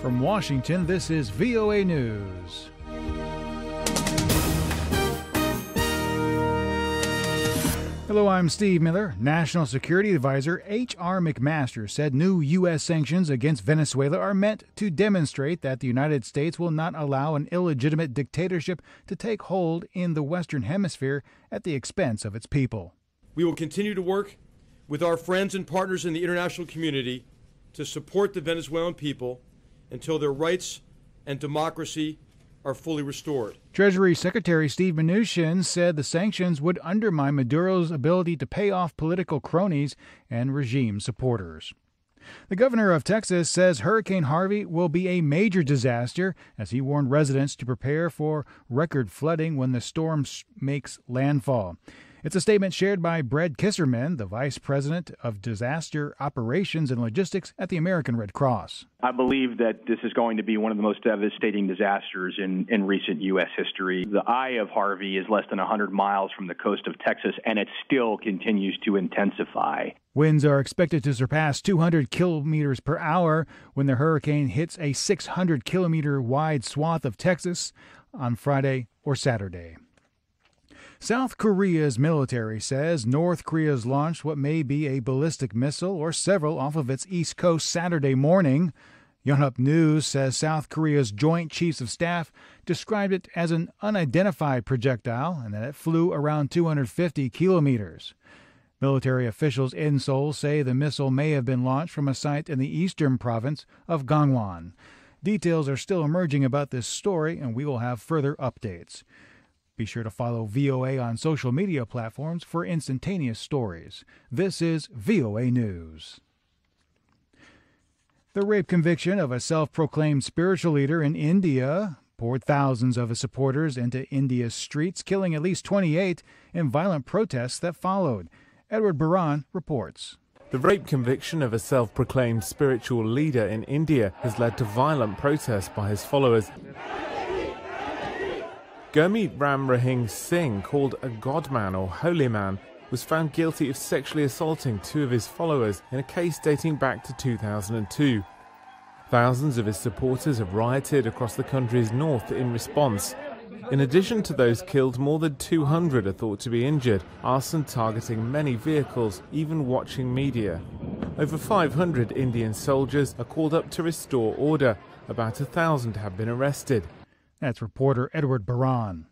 From Washington, this is VOA News. Hello, I'm Steve Miller. National Security Advisor H.R. McMaster said new U.S. sanctions against Venezuela are meant to demonstrate that the United States will not allow an illegitimate dictatorship to take hold in the Western Hemisphere at the expense of its people. We will continue to work with our friends and partners in the international community to support the Venezuelan people until their rights and democracy are fully restored. Treasury Secretary Steve Mnuchin said the sanctions would undermine Maduro's ability to pay off political cronies and regime supporters. The governor of Texas says Hurricane Harvey will be a major disaster as he warned residents to prepare for record flooding when the storm makes landfall. It's a statement shared by Brad Kisserman, the Vice President of Disaster Operations and Logistics at the American Red Cross. I believe that this is going to be one of the most devastating disasters in recent U.S. history. The eye of Harvey is less than 100 miles from the coast of Texas, and it still continues to intensify. Winds are expected to surpass 200 kilometers per hour when the hurricane hits a 600-kilometer wide swath of Texas on Friday or Saturday. South Korea's military says North Korea's launched what may be a ballistic missile or several off of its east coast Saturday morning. Yonhap News says South Korea's Joint Chiefs of Staff described it as an unidentified projectile and that it flew around 250 kilometers. Military officials in Seoul say the missile may have been launched from a site in the eastern province of Gangwon. Details are still emerging about this story, and we will have further updates. Be sure to follow VOA on social media platforms for instantaneous stories. This is VOA News. The rape conviction of a self-proclaimed spiritual leader in India poured thousands of his supporters into India's streets, killing at least 28 in violent protests that followed. Edward Baran reports. The rape conviction of a self-proclaimed spiritual leader in India has led to violent protests by his followers. Gurmeet Ram Rahing Singh, called a godman or holy man, was found guilty of sexually assaulting two of his followers in a case dating back to 2002. Thousands of his supporters have rioted across the country's north in response. In addition to those killed, more than 200 are thought to be injured, arson targeting many vehicles, even watching media. Over 500 Indian soldiers are called up to restore order. About 1,000 have been arrested. That's reporter Edward Baran.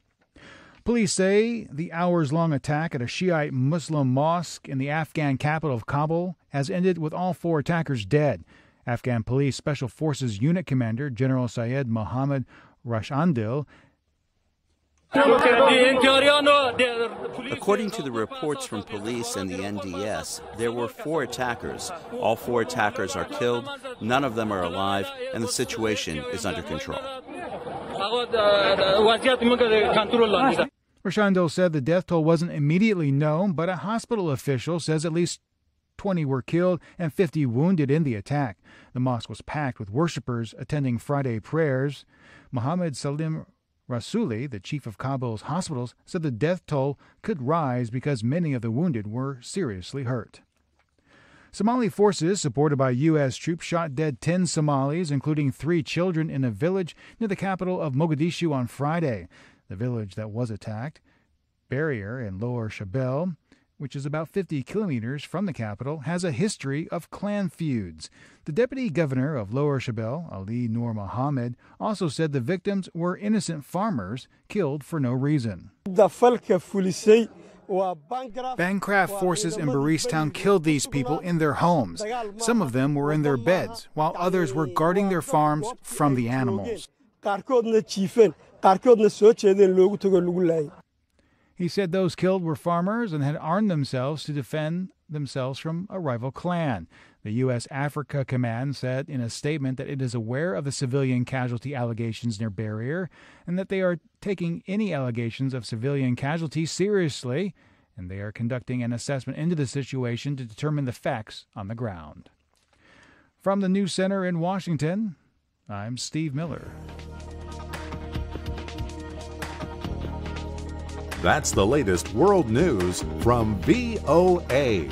Police say the hours-long attack at a Shiite Muslim mosque in the Afghan capital of Kabul has ended with all four attackers dead. Afghan Police Special Forces Unit Commander General Syed Mohammad Rashandil. According to the reports from police and the NDS, there were four attackers. All four attackers are killed, none of them are alive, and the situation is under control. Rashandil said the death toll wasn't immediately known, but a hospital official says at least 20 were killed and 50 wounded in the attack. The mosque was packed with worshippers attending Friday prayers. Mohammed Salim Rasuli, the chief of Kabul's hospitals, said the death toll could rise because many of the wounded were seriously hurt. Somali forces, supported by U.S. troops, shot dead 10 Somalis, including 3 children, in a village near the capital of Mogadishu on Friday. The village that was attacked, Barrier in Lower Shabelle, which is about 50 kilometers from the capital, has a history of clan feuds. The deputy governor of Lower Shabelle, Ali Noor Mohammed, also said the victims were innocent farmers killed for no reason. Bancraft forces in Baristown killed these people in their homes. Some of them were in their beds, while others were guarding their farms from the animals. He said those killed were farmers and had armed themselves to defend themselves from a rival clan. The U.S. Africa Command said in a statement that it is aware of the civilian casualty allegations near Barrier and that they are taking any allegations of civilian casualties seriously, and they are conducting an assessment into the situation to determine the facts on the ground. From the News Center in Washington, I'm Steve Miller. That's the latest world news from VOA.